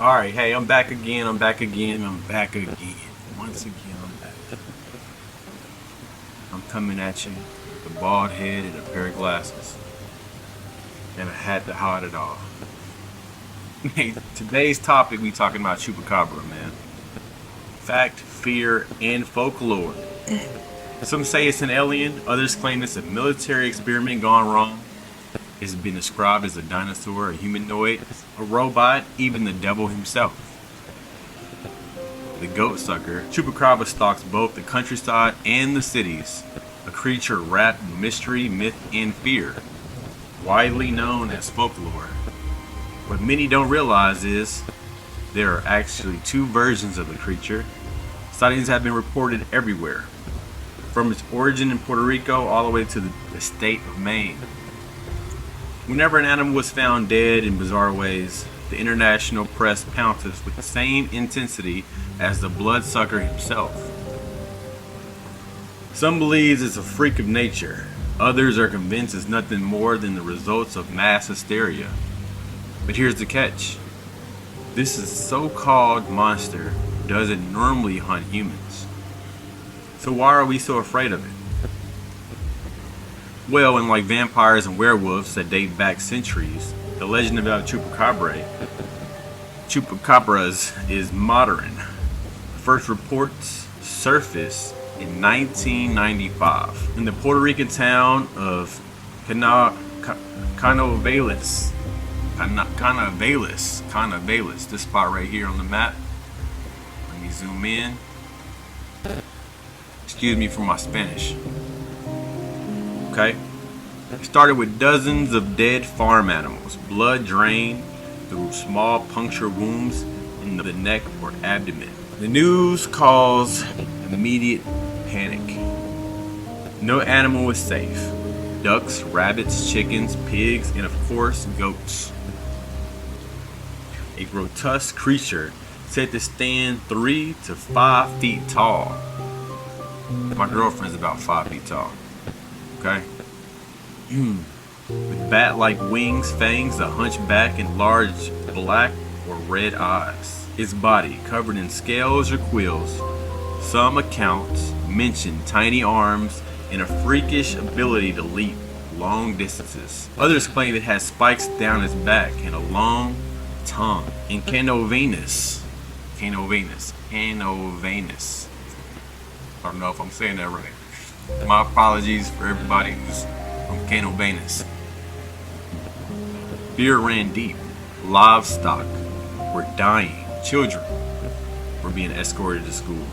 Alright, hey, I'm back again. I'm back again. I'm back again. Once again, I'm back. I'm coming at you with a bald head and a pair of glasses. And a hat to hide it all. Hey, today's topic, we talking about Chupacabra, man. Fact, fear, and folklore. Some say it's an alien. Others claim it's a military experiment gone wrong. It's been described as a dinosaur, a humanoid, a robot, even the devil himself. The goat sucker, Chupacabra stalks both the countryside and the cities, a creature wrapped in mystery, myth, and fear, widely known as folklore. What many don't realize is there are actually two versions of the creature. Sightings have been reported everywhere, from its origin in Puerto Rico all the way to the state of Maine. Whenever an animal was found dead in bizarre ways, the international press pounces with the same intensity as the bloodsucker himself. Some believe it's a freak of nature. Others are convinced it's nothing more than the results of mass hysteria. But here's the catch. This so-called monster doesn't normally hunt humans. So why are we so afraid of it? Well, unlike vampires and werewolves that date back centuries, the legend about Chupacabras is modern. First reports surfaced in 1995 in the Puerto Rican town of Canovelis. Canovelis, this spot right here on the map. Let me zoom in. Excuse me for my Spanish. Okay? It started with dozens of dead farm animals, blood drained through small puncture wounds in the neck or abdomen. The news caused immediate panic. No animal was safe. Ducks, rabbits, chickens, pigs, and of course, goats. A grotesque creature said to stand 3 to 5 feet tall. My girlfriend's about 5 feet tall. Okay? With bat-like wings, fangs, a hunchback, and large black or red eyes. Its body covered in scales or quills. Some accounts mention tiny arms and a freakish ability to leap long distances. Others claim it has spikes down its back and a long tongue. And Canovenus. I don't know if I'm saying that right. My apologies for everybody who's from Canovenus. Fear ran deep. Livestock were dying. Children were being escorted to school.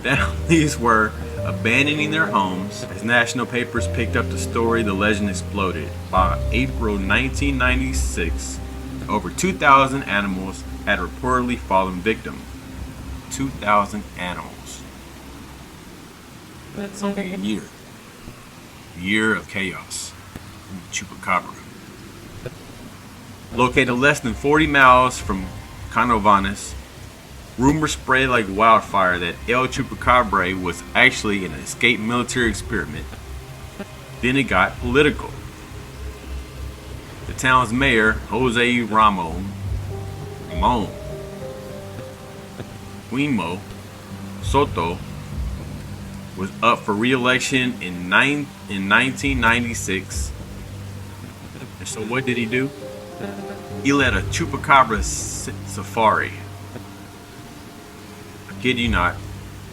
Families were abandoning their homes. As national papers picked up the story, the legend exploded. By April 1996, over 2,000 animals had reportedly fallen victim. 2,000 animals. That's only a year. A year of chaos. Chupacabra. Located less than 40 miles from Canovanas, rumors spread like wildfire that El Chupacabra was actually an escaped military experiment. Then it got political. The town's mayor, Jose Guimo Soto, was up for re-election in 1996. And so what did he do? He led a Chupacabra safari. I kid you not,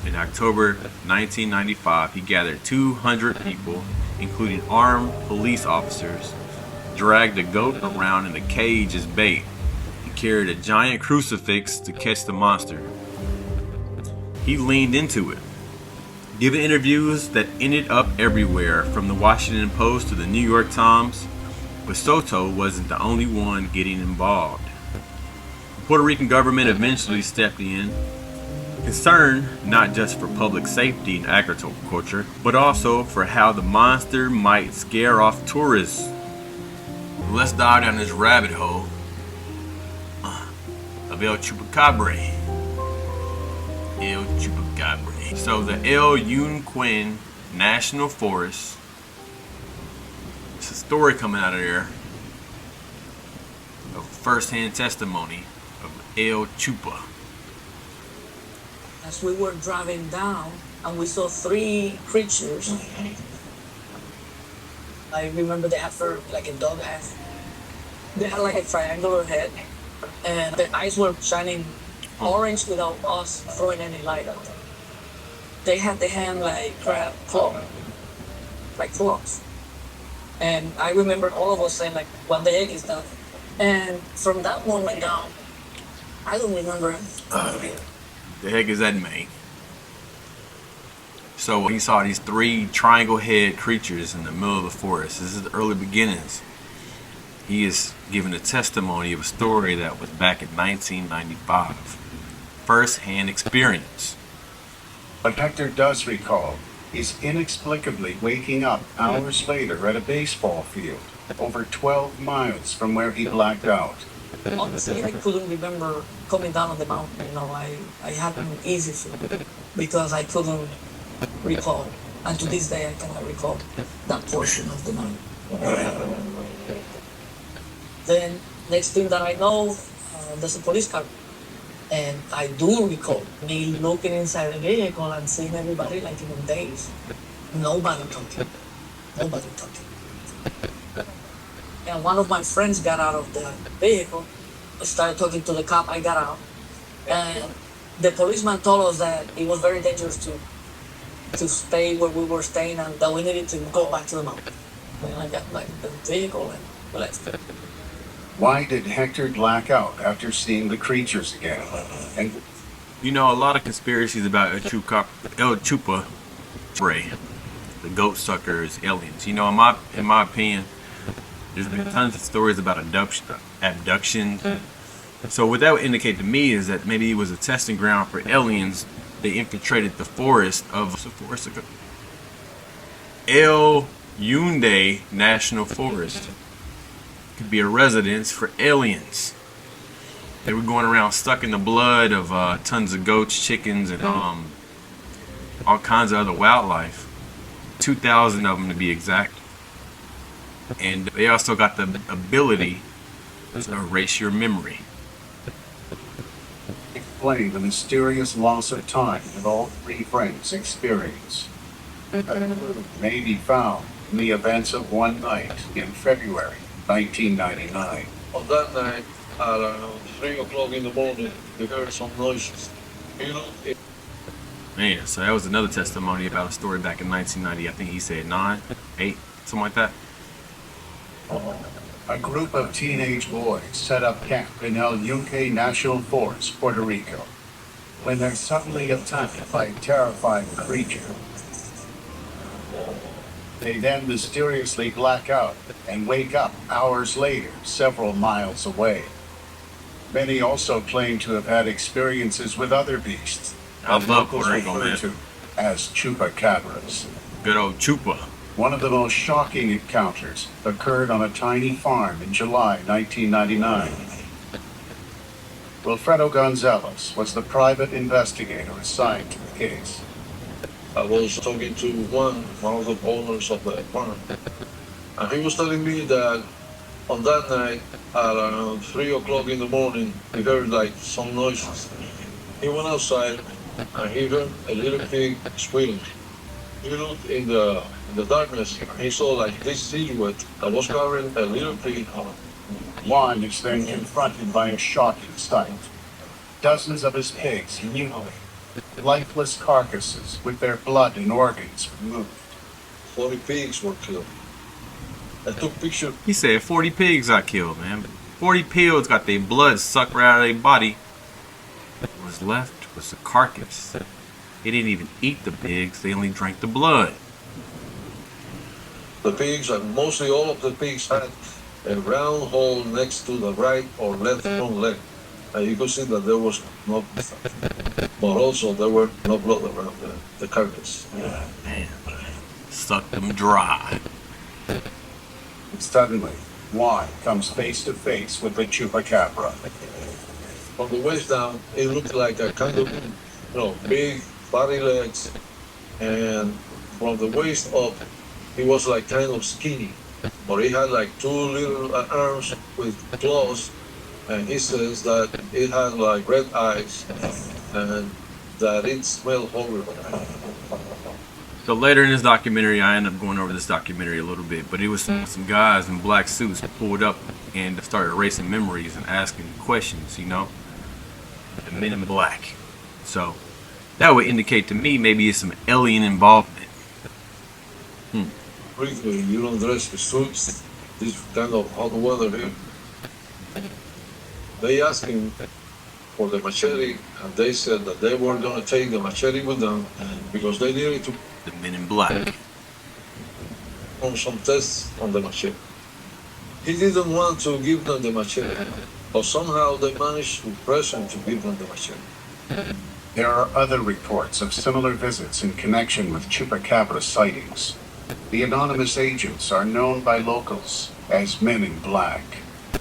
in October 1995, he gathered 200 people, including armed police officers, dragged a goat around in a cage as bait, and carried a giant crucifix to catch the monster. He leaned into it, giving interviews that ended up everywhere, from the Washington Post to the New York Times. But Soto wasn't the only one getting involved. The Puerto Rican government eventually stepped in, concerned not just for public safety and agriculture, but also for how the monster might scare off tourists. Let's dive down this rabbit hole of El Chupacabra. El Chupacabra. So the El Yunquin National Forest. It's a story coming out of there of first-hand testimony of El Chupa. As we were driving down, and we saw three creatures. I remember they had fur like a dog has. They had like a triangular head, and their eyes were shining orange without us throwing any light at them. They had the hand like crab claw, like claws. And I remember all of us saying like, "What the heck is that?" And from that moment down, I don't remember. The heck is that, man? So he saw these three triangle head creatures in the middle of the forest. This is the early beginnings. He is giving a testimony of a story that was back in 1995. First-hand experience. What Hector does recall is inexplicably waking up hours later at a baseball field, over 12 miles from where he blacked out. Honestly, I couldn't remember coming down on the mountain. I had an easy feel because I couldn't recall. And to this day, I cannot recall that portion of the night. Then, next thing that I know, there's a police car. And I do recall me looking inside the vehicle and seeing everybody like in a daze. Nobody talking. Nobody talking. And one of my friends got out of the vehicle, started talking to the cop. I got out. And the policeman told us that it was very dangerous to stay where we were staying and that we needed to go back to the mountain. And I got like the vehicle and left. Why did Hector black out after seeing the creatures again? And You know, a lot of conspiracies about El Chupa, the goat suckers, aliens. You know, in my opinion, there's been tons of stories about abductions. So what that would indicate to me is that maybe it was a testing ground for aliens. They infiltrated the forest of El Yunde National Forest. Could be a residence for aliens. They were going around stuck in the blood of tons of goats, chickens, and all kinds of other wildlife. 2,000 of them to be exact. And they also got the ability to erase your memory. explain the mysterious loss of time that all three friends experience. A clue may be found in the events of one night in February 1999. On that night, at around 3 o'clock in the morning, we heard some noises. Man, so that was another testimony about a story back in 1990. I think he said 9, 8, something like that. A group of teenage boys set up camp in El Yunque National Forest, Puerto Rico, when they're suddenly attacked by a terrifying creature. They then mysteriously black out and wake up hours later, several miles away. Many also claim to have had experiences with other beasts I that love locals Puerto Rico, refer man. to as chupacabras. Good old Chupa. One of the most shocking encounters occurred on a tiny farm in July 1999. Wilfredo Gonzalez was the private investigator assigned to the case. I was talking to one of the owners of the farm, and he was telling me that on that night, at around 3 o'clock in the morning, he heard like some noises. He went outside and he heard a little pig squealing. He looked in the darkness, and he saw like this silhouette that was carrying a little pig. Juan is then confronted by a shocking sight. Dozens of his pigs mutilated, lifeless carcasses with their blood and organs removed. 40 pigs were killed. I took pictures. He said 40 pigs got killed, man. 40 pigs got their blood sucked right out of their body. What was left was the carcass. They didn't even eat the pigs, they only drank the blood. The pigs, and mostly all of the pigs, had a round hole next to the right or left front leg. And you could see that there was no blood. But also there were no blood around the carcass. Man, sucked them dry. Suddenly, Juan comes face to face with the chupacabra. From the waist down, it looked like a kind of, big body legs. And from the waist up, he was like kind of skinny. But he had like two little arms with claws and he says that it had like red eyes and that it smelled horrible. So later in this documentary, I end up going over this documentary a little bit, but it was some guys in black suits pulled up and started erasing memories and asking questions, you know? The men in black. So that would indicate to me maybe it's some alien involvement. Briefly, you don't dress the suits, this kind of hot weather here. They asked him for the machete, and they said that they were going to take the machete with them because they needed to The men in black. run some tests on the machete. He didn't want to give them the machete, but somehow they managed to press him to give them the machete. There are other reports of similar visits in connection with Chupacabra sightings. The anonymous agents are known by locals as Men in Black.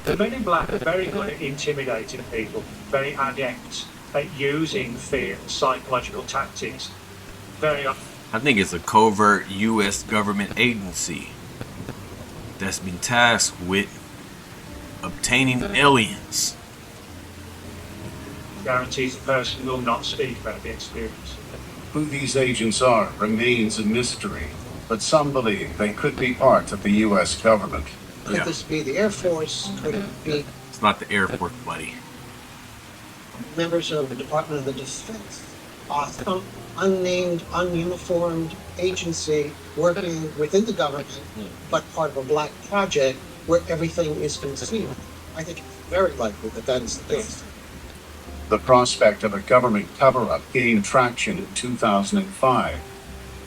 The men in black are very good at intimidating people, very adept at using fear and psychological tactics. Very I think it's a covert U.S. government agency that's been tasked with obtaining aliens. guarantees the person will not speak about the experience. Who these agents are remains a mystery, but some believe they could be part of the U.S. government. Could Yeah. this be the Air Force? Could it be It's not the Air Force, buddy. members of the Department of the Defense? Some unnamed, ununiformed agency working within the government, but part of a black project where everything is concealed. I think it's very likely that that is the case. The prospect of a government cover-up gained traction in 2005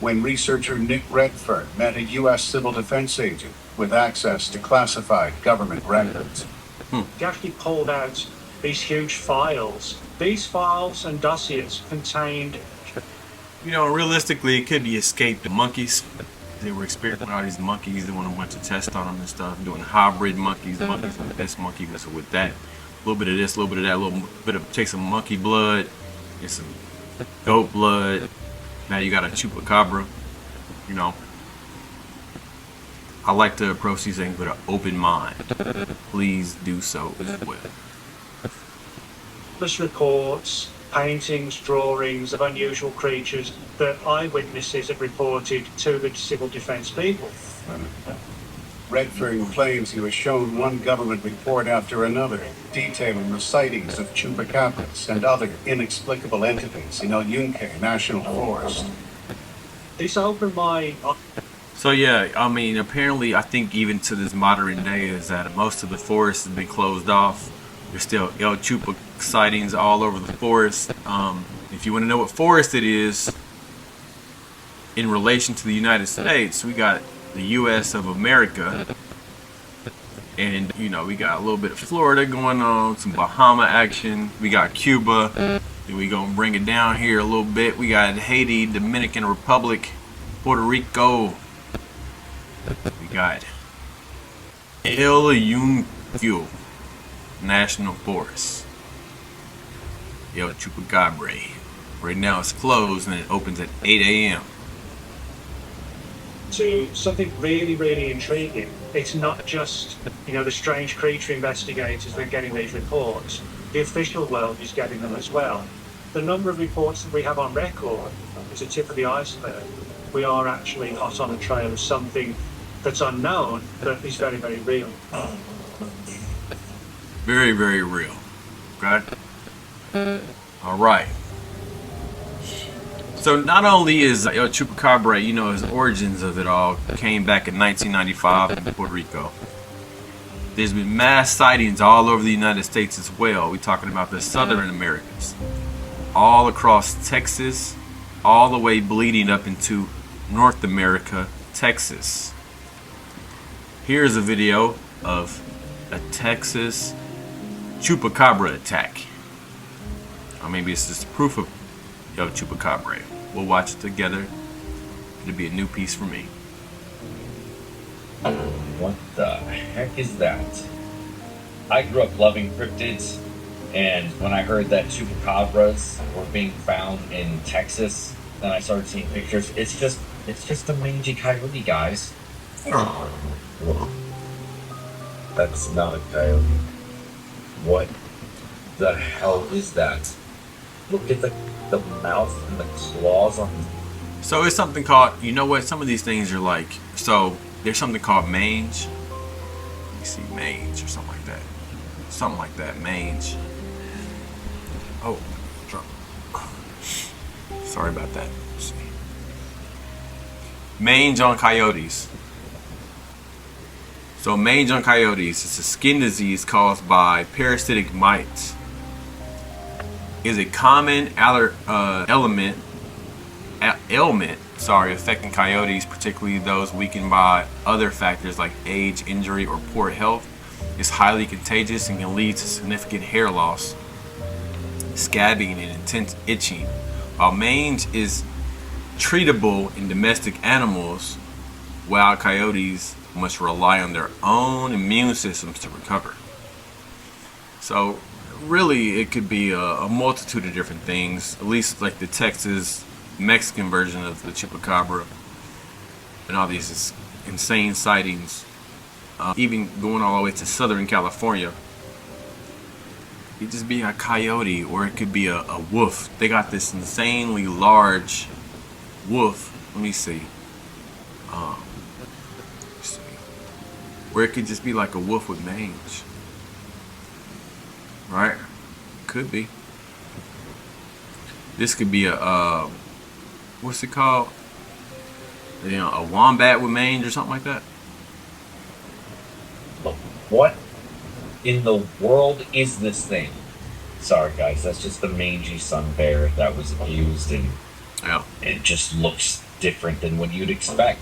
when researcher Nick Redfern met a U.S. civil defense agent with access to classified government records. He actually pulled out these huge files. These files and dossiers contained You know, realistically, it could be escaped the monkeys. They were experimenting with all these monkeys, doing a bunch of tests on them and stuff, doing hybrid monkeys with this monkey, messing with that. A little bit of this, a little bit of that, a little bit of take some monkey blood and some goat blood. Now you got a chupacabra, you know. I like to approach these things with an open mind. Please do so as well. plus reports, paintings, drawings of unusual creatures that eyewitnesses have reported to the civil defence people. Redfern claims he was shown one government report after another detailing the sightings of chupacabras and other inexplicable entities in El Yunque National Forest. This opened my So yeah, I mean, apparently, I think even to this modern day is that most of the forest has been closed off. There's still El Chupa sightings all over the forest. If you want to know what forest it is in relation to the United States, we got the U.S. of America, and you know we got a little bit of Florida going on, some Bahama action. We got Cuba. Then we gonna bring it down here a little bit. We got Haiti, Dominican Republic, Puerto Rico. We got El Yunque National Forest, El Chupacabra. Right now it's closed and it opens at 8 a.m. to something really, really intriguing. It's not just, the strange creature investigators that are getting these reports. The official world is getting them as well. The number of reports that we have on record is a tip of the iceberg. We are actually hot on a trail of something that's unknown, but is very, very real. Very, very real. Okay? Alright. So not only is El Chupacabra, his origins of it all came back in 1995 in Puerto Rico. There's been mass sightings all over the United States as well. We're talking about the Southern Americas. All across Texas, all the way bleeding up into North America, Texas. Here's a video of a Texas Chupacabra attack. Or maybe it's just proof of El Chupacabra. We'll watch it together. It'll be a new piece for me. What the heck is that? I grew up loving cryptids, and when I heard that chupacabras were being found in Texas, then I started seeing pictures. It's just a mangy coyote, guys. That's not a coyote. What the hell is that? Look at the mouth and the claws on. So it's something called, you know what, some of these things are like, so there's something called mange. Let me see, mange or something like that. Something like that, mange. Oh, drop. Sorry about that. Let's see. Mange on coyotes. So mange on coyotes is a skin disease caused by parasitic mites. Is a common ailment affecting coyotes, particularly those weakened by other factors like age, injury, or poor health. It's highly contagious and can lead to significant hair loss, scabbing, and intense itching. While mange is treatable in domestic animals, wild coyotes must rely on their own immune systems to recover. So really it could be a multitude of different things, at least like the Texas Mexican version of the Chupacabra and all these insane sightings, even going all the way to Southern California. It could just be a coyote, or it could be a wolf. They got this insanely large wolf. Let me see. Where it could just be like a wolf with mange. Right? Could be. This could be a what's it called? You know, a wombat with mange or something like that. What in the world is this thing? Sorry guys, that's just the mangy sun bear that was abused, and Yeah. it just looks different than what you'd expect.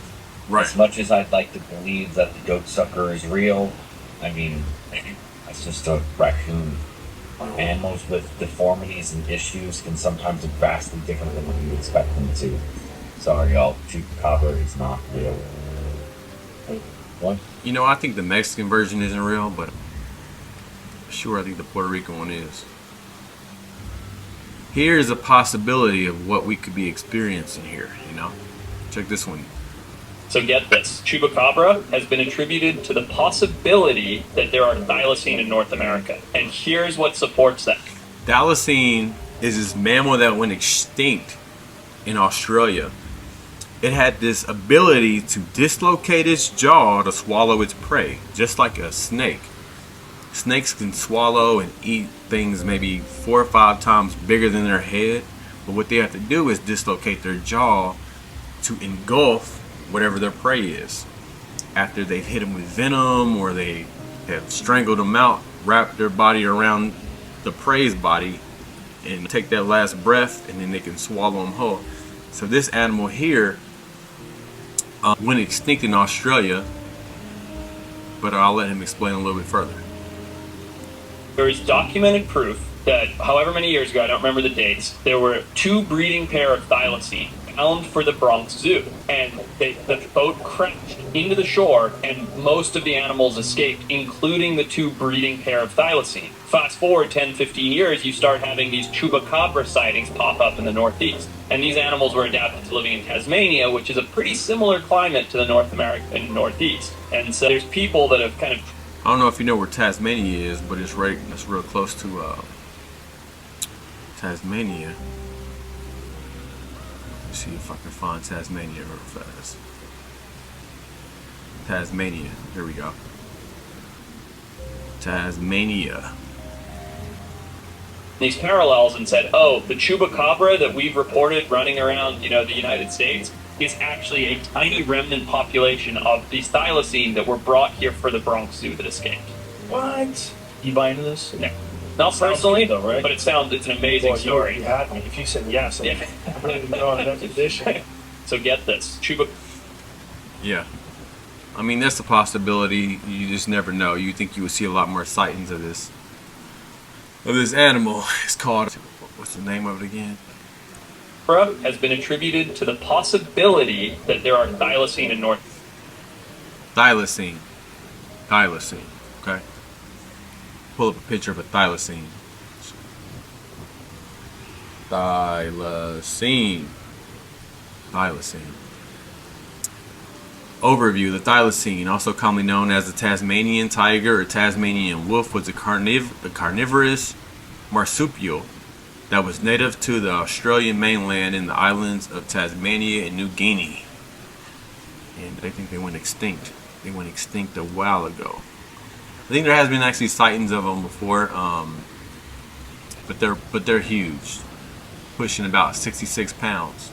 Right. As much as I'd like to believe that the goat sucker is real, I mean, it's just a raccoon. Animals with deformities and issues can sometimes look vastly different than what you expect them to. Sorry, y'all, Chupacabra is not real. What? You know, I think the Mexican version isn't real, but sure, I think the Puerto Rican one is. Here's a possibility of what we could be experiencing here, you know? Check this one. So get this, Chupacabra has been attributed to the possibility that there are thylacine in North America. And here's what supports that. Thylacine is this mammal that went extinct in Australia. It had this ability to dislocate its jaw to swallow its prey, just like a snake. Snakes can swallow and eat things maybe 4 or 5 times bigger than their head, but what they have to do is dislocate their jaw to engulf whatever their prey is. After they've hit them with venom, or they have strangled them out, wrap their body around the prey's body and take that last breath, and then they can swallow them whole. So this animal here went extinct in Australia, but I'll let him explain a little bit further. There is documented proof that however many years ago, I don't remember the dates, there were 2 breeding pair of thylacine bound for the Bronx Zoo, and the boat crashed into the shore, and most of the animals escaped, including the 2 breeding pair of thylacine. Fast forward 10, 15 years, you start having these Chupacabra sightings pop up in the Northeast, and these animals were adapted to living in Tasmania, which is a pretty similar climate to the North American Northeast. And so there's people that have kind of... I don't know if you know where Tasmania is, but it's real close to Tasmania. Let's see if I can find Tasmania real fast. Tasmania. Here we go. Tasmania. These parallels and said, oh, the Chupacabra that we've reported running around, the United States is actually a tiny remnant population of these thylacine that were brought here for the Bronx Zoo that escaped. What? You buying into this? No. Not personally, though, right? but it's an amazing story. You had me. If you said yes, Yeah. I'm ready to go on that edition. So get this, Yeah. I mean, that's a possibility. You just never know. You think you would see a lot more sightings of this animal. It's called, what's the name of it again? Chupacabra has been attributed to the possibility that there are thylacine in North. Thylacine. Okay. Pull up a picture of a thylacine. Thylacine. Overview: the thylacine, also commonly known as the Tasmanian tiger or Tasmanian wolf, was a carnivorous marsupial that was native to the Australian mainland in the islands of Tasmania and New Guinea. And they think they went extinct. They went extinct a while ago. I think there has been actually sightings of them before, but they're huge, pushing about 66 pounds.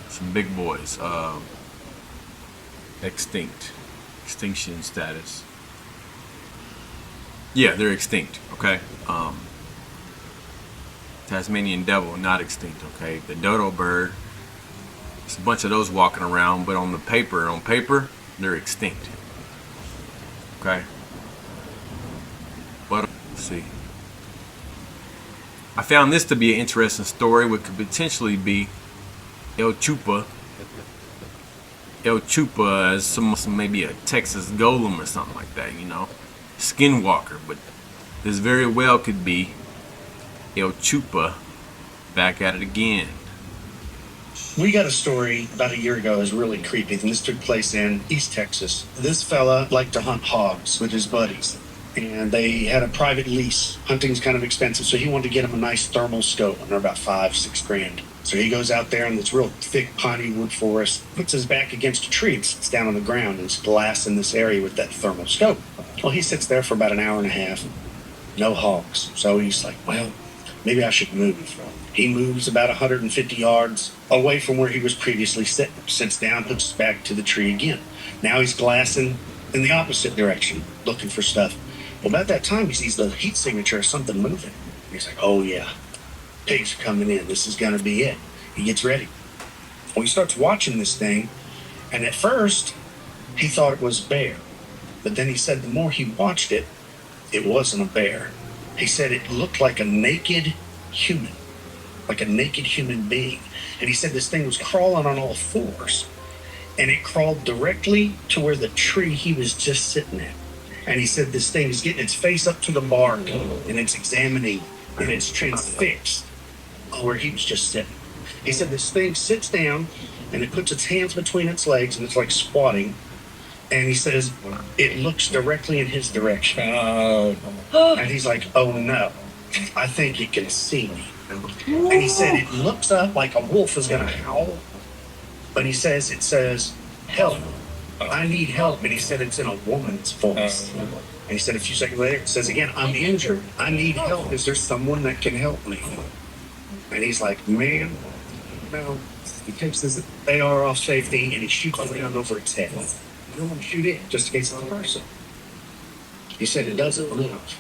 Some big boys. Extinction status. Yeah, they're extinct. Okay. Tasmanian devil, not extinct. Okay. The dodo bird. There's a bunch of those walking around, but on paper, they're extinct. Okay. But let's see. I found this to be an interesting story, which could potentially be El Chupa. El Chupa is some maybe a Texas golem or something like that, you know, skinwalker. But this very well could be El Chupa back at it again. We got a story about a year ago that was really creepy, and this took place in East Texas. This fella liked to hunt hogs with his buddies, and they had a private lease. Hunting's kind of expensive, so he wanted to get him a nice thermal scope, and they're about $5-6 grand. So he goes out there in this real thick piney wood forest, puts his back against a tree, and sits down on the ground, and it's glass in this area with that thermal scope. Well, he sits there for about an hour and a half, no hogs. So he's like, well, maybe I should move. He moves about 150 yards away from where he was previously sitting, sits down, puts his back to the tree again. Now he's glassing in the opposite direction, looking for stuff. Well, about that time, he sees the heat signature of something moving. He's like, oh yeah, pigs are coming in. This is going to be it. He gets ready. Well, he starts watching this thing, and at first, he thought it was a bear. But then he said the more he watched it, it wasn't a bear. He said it looked like a naked human, like a naked human being. And he said this thing was crawling on all fours, and it crawled directly to where the tree he was just sitting at. And he said this thing is getting its face up to the bark, and it's examining, and it's transfixed where he was just sitting. He said this thing sits down, and it puts its hands between its legs, and it's like squatting. And he says it looks directly in his direction. And he's like, oh no, I think it can see me. And he said it looks up like a wolf is going to howl. But he says, it says, help. I need help. And he said it's in a woman's voice. And he said a few seconds later, it says again, I'm injured. I need help. Is there someone that can help me? And he's like, man, no. He takes his AR off safety and he shoots it down over its head. You don't want to shoot it just in case it's a person. He said it doesn't move.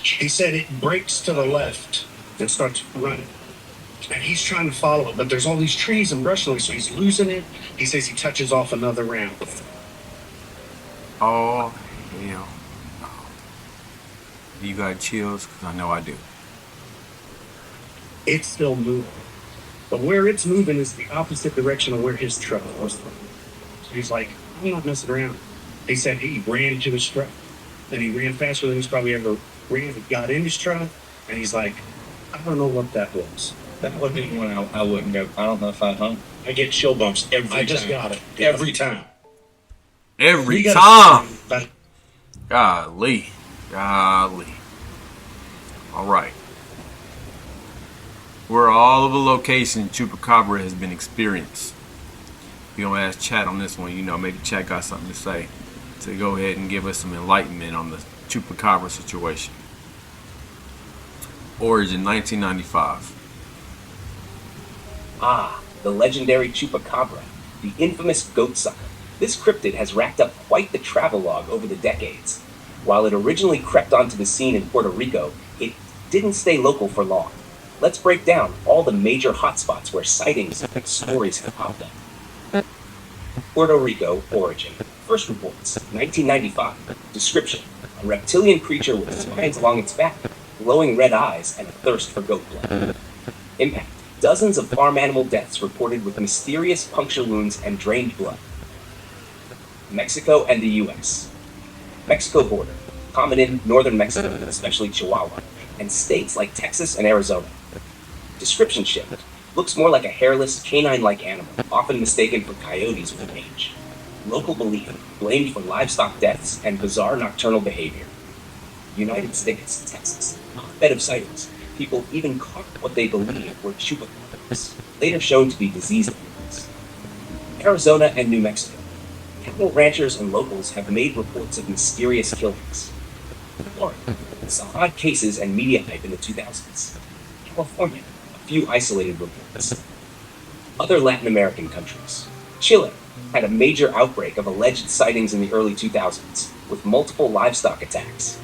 He said it breaks to the left and starts running. And he's trying to follow it, but there's all these trees and brush, so he's losing it. He says he touches off another round. Oh, hell. You got chills? Because I know I do. It's still moving. But where it's moving is the opposite direction of where his truck was from. So he's like, I'm not messing around. He said he ran to his truck. And he ran faster than he's probably ever ran. He got in his truck, and he's like, I don't know what that was. That would be one I wouldn't go. I don't know if I'd hunt. I get chill bumps every time. I just got it. Every time. Every time. But Golly. Golly. All right. Where all of the locations Chupacabra has been experienced. If you don't ask chat on this one, you know, maybe chat got something to say. To go ahead and give us some enlightenment on the Chupacabra situation. Origin 1995. Ah, the legendary Chupacabra, the infamous goat sucker. This cryptid has racked up quite the travelogue over the decades. While it originally crept onto the scene in Puerto Rico, it didn't stay local for long. Let's break down all the major hotspots where sightings and stories have popped up. Puerto Rico origin. First reports, 1995. Description, a reptilian creature with spines along its back, glowing red eyes, and a thirst for goat blood. Impact, dozens of farm animal deaths reported with mysterious puncture wounds and drained blood. Mexico and the U.S. Mexico border, common in northern Mexico, especially Chihuahua, and states like Texas and Arizona. Description shift, looks more like a hairless, canine-like animal, often mistaken for coyotes with mange. Local belief blamed for livestock deaths and bizarre nocturnal behavior. United States, Texas, hotbed of sightings. People even caught what they believed were chupacabras, later shown to be disease animals. Arizona and New Mexico. Cattle ranchers and locals have made reports of mysterious killings. Florida saw odd cases and media hype in the 2000s. California, a few isolated reports. Other Latin American countries. Chile had a major outbreak of alleged sightings in the early 2000s, with multiple livestock attacks.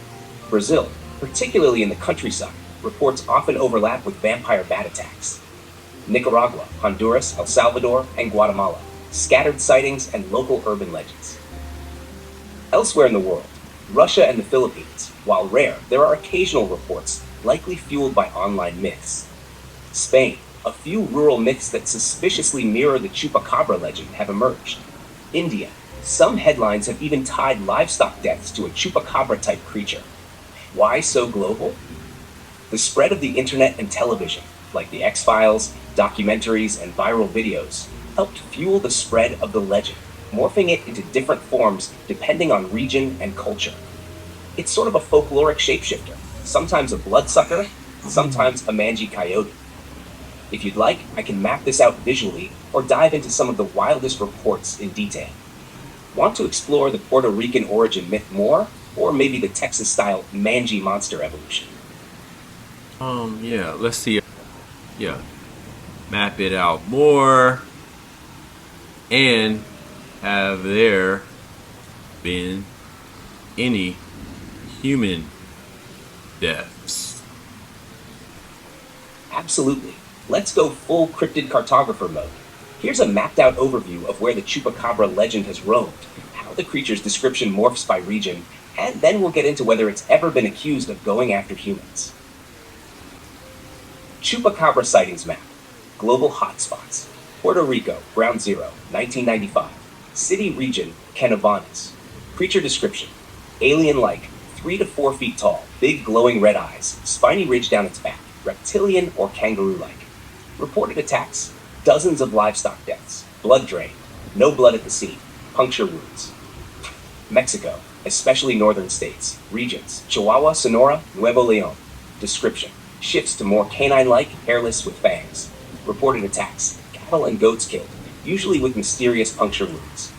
Brazil, particularly in the countryside, reports often overlap with vampire bat attacks. Nicaragua, Honduras, El Salvador, and Guatemala, scattered sightings and local urban legends. Elsewhere in the world, Russia and the Philippines, while rare, there are occasional reports, likely fueled by online myths. Spain, a few rural myths that suspiciously mirror the Chupacabra legend have emerged. India, some headlines have even tied livestock deaths to a Chupacabra-type creature. Why so global? The spread of the internet and television, like the X-Files, documentaries, and viral videos, helped fuel the spread of the legend, morphing it into different forms depending on region and culture. It's sort of a folkloric shapeshifter, sometimes a bloodsucker, sometimes a mangy coyote. If you'd like, I can map this out visually or dive into some of the wildest reports in detail. Want to explore the Puerto Rican origin myth more, or maybe the Texas-style mangy monster evolution? Yeah, let's see. Yeah, map it out more. And have there been any human deaths? Absolutely. Let's go full cryptid cartographer mode. Here's a mapped out overview of where the Chupacabra legend has roamed, how the creature's description morphs by region, and then we'll get into whether it's ever been accused of going after humans. Chupacabra sightings map. Global hotspots. Puerto Rico, ground zero, 1995. City region, Canovanas. Creature description. Alien-like, 3 to 4 feet tall, big glowing red eyes, spiny ridge down its back, reptilian or kangaroo-like. Reported attacks, dozens of livestock deaths, blood drained, no blood at the scene, puncture wounds. Mexico, especially northern states, regions, Chihuahua, Sonora, Nuevo Leon. Description, shifts to more canine-like, hairless with fangs. Reported attacks, cattle and goats killed, usually with mysterious puncture wounds.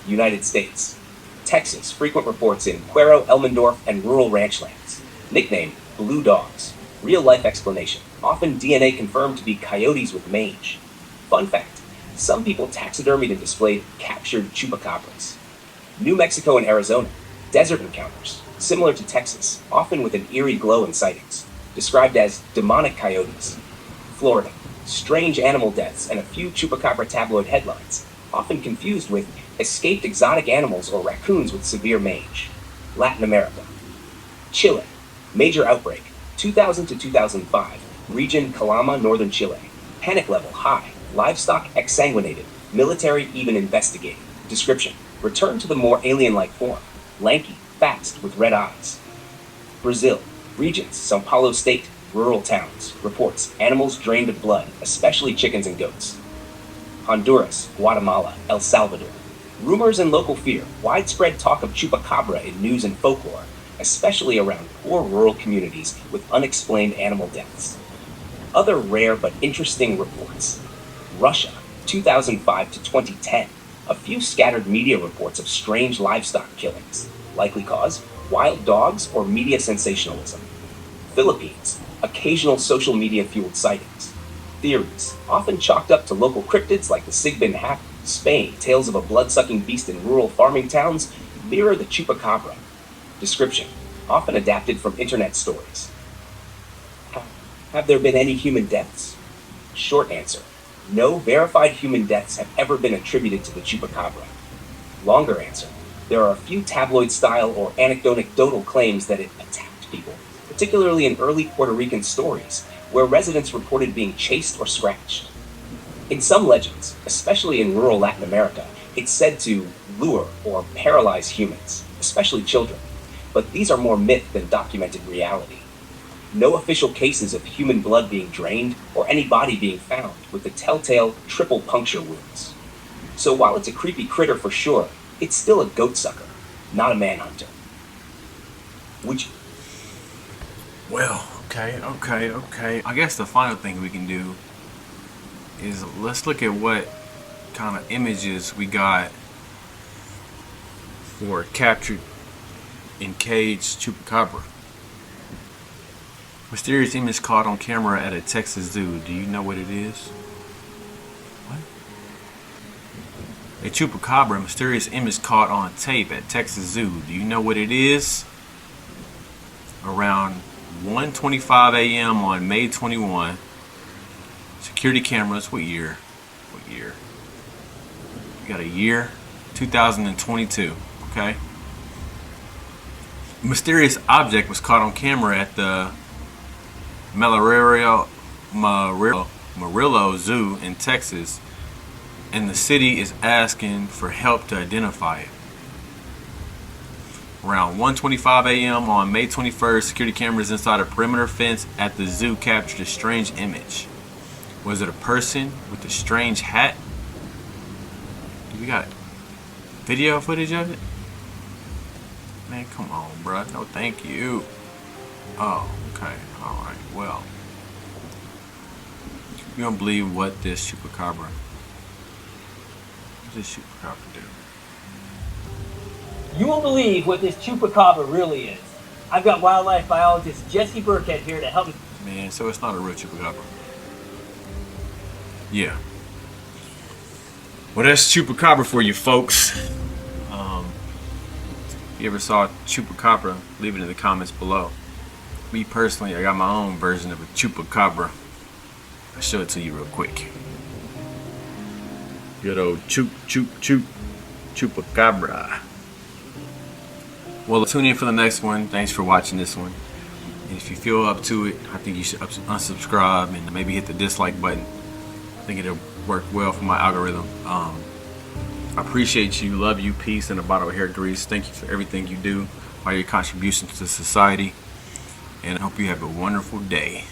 United States. Texas, frequent reports in Cuero, Elmendorf, and rural ranch lands. Nickname, blue dogs. Real-life explanation, often DNA confirmed to be coyotes with mange. Fun fact, some people taxidermied and displayed captured chupacabras. New Mexico and Arizona, desert encounters, similar to Texas, often with an eerie glow in sightings, described as demonic coyotes. Florida, strange animal deaths and a few chupacabra tabloid headlines, often confused with escaped exotic animals or raccoons with severe mange. Latin America. Chile, major outbreak, 2000 to 2005, region Calama, northern Chile. Panic level high, livestock exsanguinated, military even investigating. Description, return to the more alien-like form, lanky, fast, with red eyes. Brazil, regions, São Paulo state, rural towns. Reports, animals drained of blood, especially chickens and goats. Honduras, Guatemala, El Salvador. Rumors and local fear, widespread talk of chupacabra in news and folklore, especially around poor rural communities with unexplained animal deaths. Other rare but interesting reports. Russia, 2005 to 2010. A few scattered media reports of strange livestock killings. Likely cause, wild dogs or media sensationalism. Philippines, occasional social media-fueled sightings. Theories, often chalked up to local cryptids like the Sigbin Hack. Spain, tales of a blood-sucking beast in rural farming towns mirror the chupacabra. Description, often adapted from internet stories. Have there been any human deaths? Short answer, no verified human deaths have ever been attributed to the chupacabra. Longer answer, there are a few tabloid-style or anecdotal claims that it attacked people, particularly in early Puerto Rican stories, where residents reported being chased or scratched. In some legends, especially in rural Latin America, it's said to lure or paralyze humans, especially children, but these are more myth than documented reality. No official cases of human blood being drained or any body being found with the telltale triple puncture wounds. So while it's a creepy critter for sure, it's still a goat sucker, not a manhunter. Which, Well, okay. I guess the final thing we can do is let's look at what kind of images we got for captured in cage Chupacabra. Mysterious image caught on camera at a Texas zoo. Do you know what it is? What? A Chupacabra, mysterious image caught on tape at Texas Zoo. Do you know what it is? Around 1:25 a.m. on May 21. Security cameras. What year? You got a year? 2022. Okay. Mysterious object was caught on camera at the Murillo Zoo in Texas, and the city is asking for help to identify it. Around 1:25 a.m. on May 21st, security cameras inside a perimeter fence at the zoo captured a strange image. Was it a person with a strange hat? We got video footage of it? Man, come on, bruh. No, thank you. Oh, okay. Alright, well. You don't believe what this Chupacabra. What does this Chupacabra do? You won't believe what this Chupacabra really is. I've got wildlife biologist Jesse Burkhead here to help me. Man, so it's not a real Chupacabra. Yeah. Well, that's Chupacabra for you folks. If you ever saw Chupacabra, leave it in the comments below. Me personally, I got my own version of a Chupacabra. I'll show it to you real quick. Good old Chupacabra. Well, tune in for the next one. Thanks for watching this one. And if you feel up to it, I think you should unsubscribe and maybe hit the dislike button. I think it'll work well for my algorithm. I appreciate you, love you, peace, and a bottle of hair grease. Thank you for everything you do, all your contributions to society, and I hope you have a wonderful day.